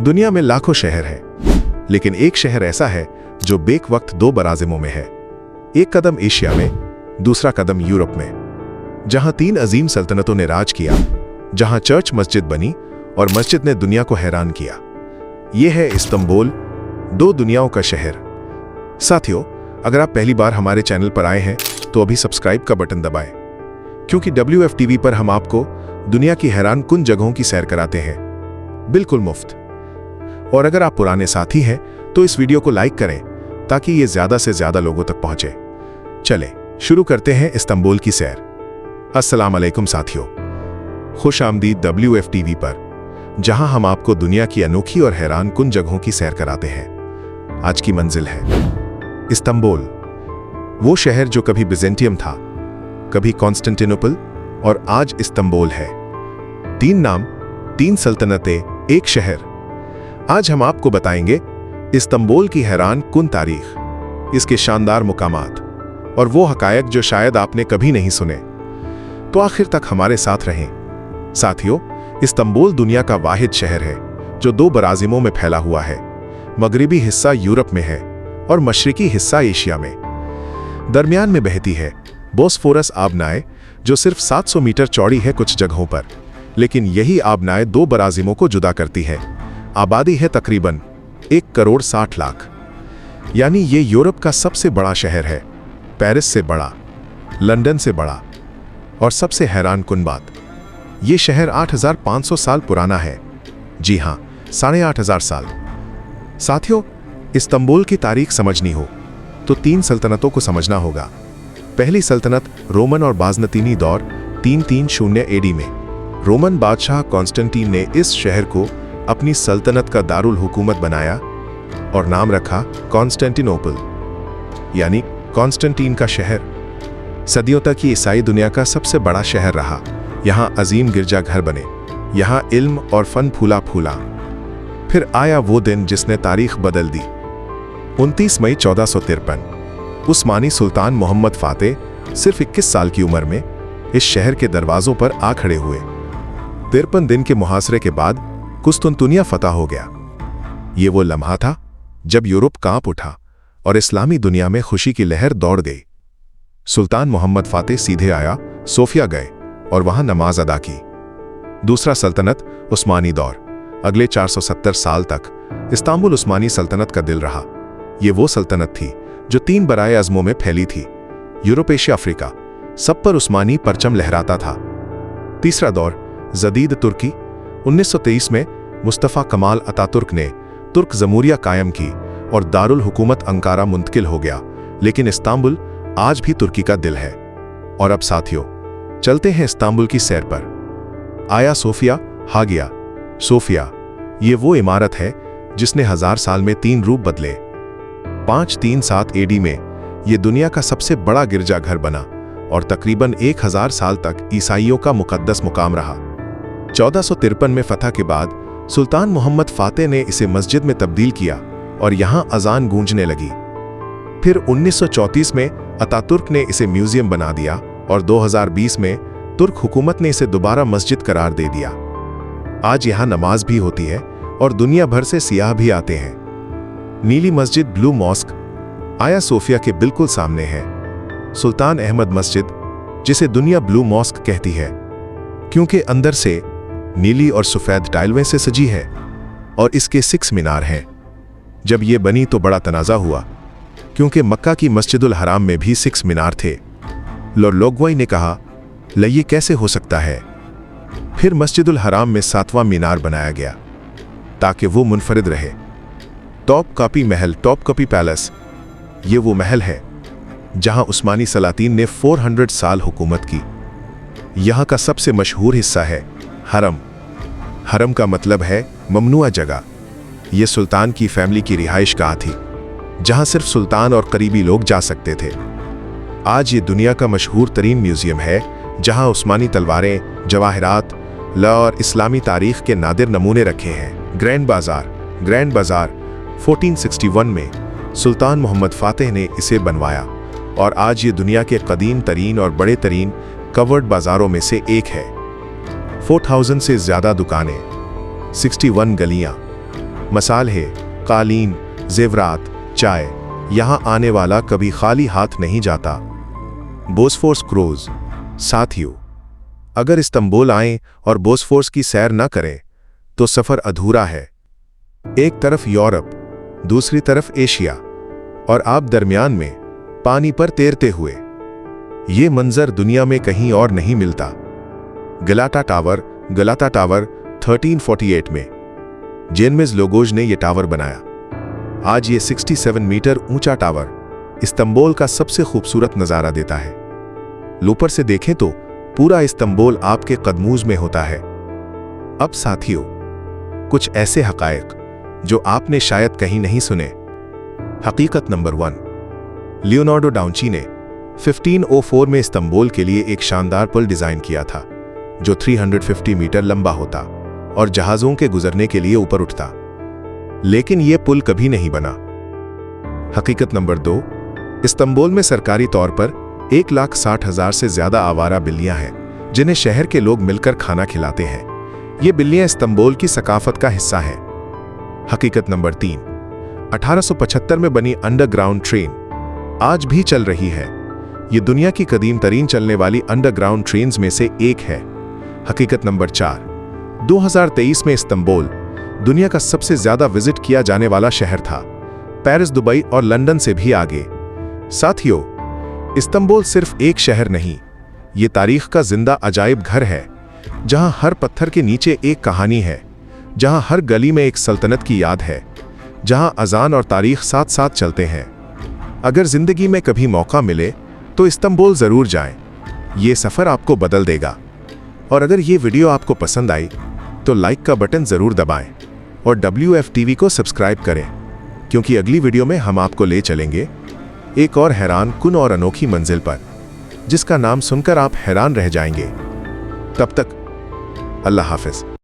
दुनिया में लाखों शहर हैं, लेकिन एक शहर ऐसा है जो बेक वक्त दो बराज़िमों में है। एक कदम एशिया में, दूसरा कदम यूरोप में, जहां तीन अजीम सल्तनतों ने राज किया, जहां चर्च मस्जिद बनी और मस्जिद ने दुनिया को हैरान किया। यह है इस्तांबुल, दो दुनियाओं का शहर। साथियों, अगर आप पहली बार हमारे चैनल पर आए हैं तो अभी सब्सक्राइब का बटन दबाएं, क्योंकि WFTV पर हम आपको दुनिया की हैरान कुन जगहों की सैर कराते हैं, बिल्कुल मुफ्त। और अगर आप पुराने साथी हैं तो इस वीडियो को लाइक करें ताकि ये ज्यादा से ज्यादा लोगों तक पहुंचे। चलें, शुरू करते हैं इस्तांबुल की सैर। अस्सलाम वालेकुम साथियों, खुश आमदीद WFTV पर, जहां हम आपको दुनिया की अनोखी और हैरान कुन जगहों की सैर कराते हैं। आज की मंजिल है इस्तांबुल, वो शहर जो कभी बिजेंटियम था, कभी कॉन्स्टेंटिनोपल और आज इस्तांबुल है। तीन नाम, तीन सल्तनतें, एक शहर। आज हम आपको बताएंगे इस्तांबुल की हैरान कुन तारीख, इसके शानदार मुकामात और वो हकायक जो शायद आपने कभी नहीं सुने। तो आखिर तक हमारे साथ रहें। साथियों, इस्तांबुल दुनिया का वाहिद शहर है जो दो बराज़िमों में फैला हुआ है। मगरिबी हिस्सा यूरोप में है और मशरिकी हिस्सा एशिया में। दरमियान में बहती है बोस्फोरस आबनाए, जो सिर्फ 700 मीटर चौड़ी है कुछ जगहों पर, लेकिन यही आबनाए दो बराज़िमों को जुदा करती है। आबादी है तकरीबन 1,60,00,000, यानी ये यूरोप का सबसे बड़ा शहर है। पेरिस से बड़ा, लंदन से बड़ा, और सबसे हैरान कुन बात, ये शहर 8,500 साल पुराना है। जी हां, 8,500 साल। साथियों, इस्तांबुल की तारीख समझनी हो तो तीन सल्तनतों को समझना होगा। पहली सल्तनत रोमन और बाज़नतीनी दौर 330 AD में रोमन बादशाह कॉन्स्टेंटीन ने इस शहर को अपनी सल्तनत का दारुल हुकूमत बनाया और नाम रखा कॉन्स्टेंटिनोपल, यानी कॉन्स्टेंटीन का शहर। सदियों तक ये ईसाई दुनिया का सबसे बड़ा शहर रहा। यहाँ अजीम गिरजाघर बने, यहाँ इल्म और फन फूला फूला। फिर आया वो दिन जिसने तारीख बदल दी। 29 मई 1453 उस्मानी सुल्तान मोहम्मद फातेह सिर्फ 21 साल की उम्र में इस शहर के दरवाजों पर आ खड़े हुए। 53 दिन के मुहासरे के बाद कुस्तुनतुनिया फतह हो गया। ये वो लम्हा था जब यूरोप कांप उठा और इस्लामी दुनिया में खुशी की लहर दौड़ गई। सुल्तान मोहम्मद फातेह सीधे आया, सोफिया गए और वहां नमाज अदा की। दूसरा सल्तनत उस्मानी दौर, अगले 470 साल तक इस्तांबुल उस्मानी सल्तनत का दिल रहा। ये वो सल्तनत थी जो 3 बराए अज़मों में फैली थी, यूरोप, एशिया, अफ्रीका, सब पर उस्मानी परचम लहराता था। तीसरा दौर जदीद तुर्की, 1923 में मुस्तफ़ा कमाल अतातुर्क ने तुर्क जमहूरिया कायम की और दारुल हुकूमत अंकारा मुंतकिल हो गया, लेकिन इस्तांबुल आज भी तुर्की का दिल है। और अब साथियों, चलते हैं इस्तांबुल की सैर पर। आया सोफिया, हागिया सोफिया, ये वो इमारत है जिसने 1000 साल में 3 रूप बदले। 537 AD में ये दुनिया का सबसे बड़ा गिरजाघर बना और तकरीबन 1000 साल तक ईसाइयों का मुकद्दस मुकाम रहा। 1453 में फतह के बाद सुल्तान मोहम्मद फातेह ने इसे मस्जिद में तब्दील किया और यहाँ अजान गूंजने लगी। फिर 1934 में अतातुर्क ने इसे म्यूजियम बना दिया और 2020 में तुर्क हुकूमत ने इसे दोबारा मस्जिद करार दे दिया। आज यहाँ नमाज भी होती है और दुनिया भर से सियाह भी आते हैं। नीली मस्जिद, ब्लू मॉस्क, आया सोफिया के बिल्कुल सामने है। सुल्तान अहमद मस्जिद, जिसे दुनिया ब्लू मॉस्क कहती है क्योंकि अंदर से नीली और सफ़ेद टाइलों से सजी है, और इसके 6 मीनार हैं। जब ये बनी तो बड़ा तनाज़ा हुआ क्योंकि मक्का की मस्जिदुल हराम में भी 6 मीनार थे। लोगों ने कहा, ये कैसे हो सकता है? फिर मस्जिदुल हराम में 7वां मीनार बनाया गया ताकि वो मुनफरिद रहे। टॉप कॉपी महल, टॉप कॉपी पैलेस, ये वो महल है जहां उस्मानी सलातीन ने 400 साल हुकूमत की। यहाँ का सबसे मशहूर हिस्सा है हरम। हरम का मतलब है ममनुआ जगह। ये सुल्तान की फैमिली की रिहाइश गाह थी जहां सिर्फ सुल्तान और करीबी लोग जा सकते थे। आज ये दुनिया का मशहूर तरीन म्यूजियम है जहां उस्मानी तलवारें, जवाहरात, और इस्लामी तारीख के नादिर नमूने रखे हैं। ग्रैंड बाजार 1461 में सुल्तान मोहम्मद फातेह ने इसे बनवाया और आज ये दुनिया के कदीम तरीन और बड़े तरीन कवर्ड बाजारों में से एक है। 4000 से ज्यादा दुकानें, 61 गलियां, मसाले, कालीन, जेवरात, चाय, यहां आने वाला कभी खाली हाथ नहीं जाता। Bosphorus cruise. साथियों, अगर इस्तांबुल आएं और बोस्फोरस की सैर न करें तो सफर अधूरा है। एक तरफ यूरोप, दूसरी तरफ एशिया, और आप दरमियान में पानी पर तैरते हुए। ये मंजर दुनिया में कहीं और नहीं मिलता। गलाता टावर 1348 में जेनमेज लोगोज ने यह टावर बनाया। आज ये 67 मीटर ऊंचा टावर इस्तांबुल का सबसे खूबसूरत नजारा देता है। ऊपर से देखें तो पूरा इस्तांबुल आपके कदमूज में होता है। अब साथियों, कुछ ऐसे हकायक जो आपने शायद कहीं नहीं सुने। हकीकत नंबर 1, लियोनार्डो डाउंची ने 1504 में इस्तांबुल के लिए एक शानदार पुल डिजाइन किया था जो 350 मीटर लंबा होता और जहाजों के गुजरने के लिए ऊपर उठता, लेकिन यह पुल कभी नहीं बना। हकीकत नंबर 2, इस्तांबुल में सरकारी तौर पर 1,60,000 से ज्यादा आवारा बिल्लियां हैं जिन्हें शहर के लोग मिलकर खाना खिलाते हैं। ये बिल्लियां इस्तांबुल की सकाफत का हिस्सा हैं। हकीकत नंबर 3, 1875 में बनी अंडरग्राउंड ट्रेन आज भी चल रही है। ये दुनिया की कदीम तरीन चलने वाली अंडरग्राउंड ट्रेन्स में से एक है। हकीकत नंबर 4, 2023 में इस्तांबुल दुनिया का सबसे ज्यादा विजिट किया जाने वाला शहर था, पेरिस, दुबई और लंदन से भी आगे। साथियों, इस्तांबुल सिर्फ एक शहर नहीं, ये तारीख का जिंदा अजायब घर है, जहां हर पत्थर के नीचे एक कहानी है, जहां हर गली में एक सल्तनत की याद है, जहां अजान और तारीख साथ साथ चलते हैं। अगर जिंदगी में कभी मौका मिले तो इस्तांबुल जरूर जाएं। ये सफर आपको बदल देगा। और अगर ये वीडियो आपको पसंद आई तो लाइक का बटन जरूर दबाएं और WF TV को सब्सक्राइब करें, क्योंकि अगली वीडियो में हम आपको ले चलेंगे एक और हैरान कुन और अनोखी मंजिल पर, जिसका नाम सुनकर आप हैरान रह जाएंगे। तब तक अल्लाह हाफिज।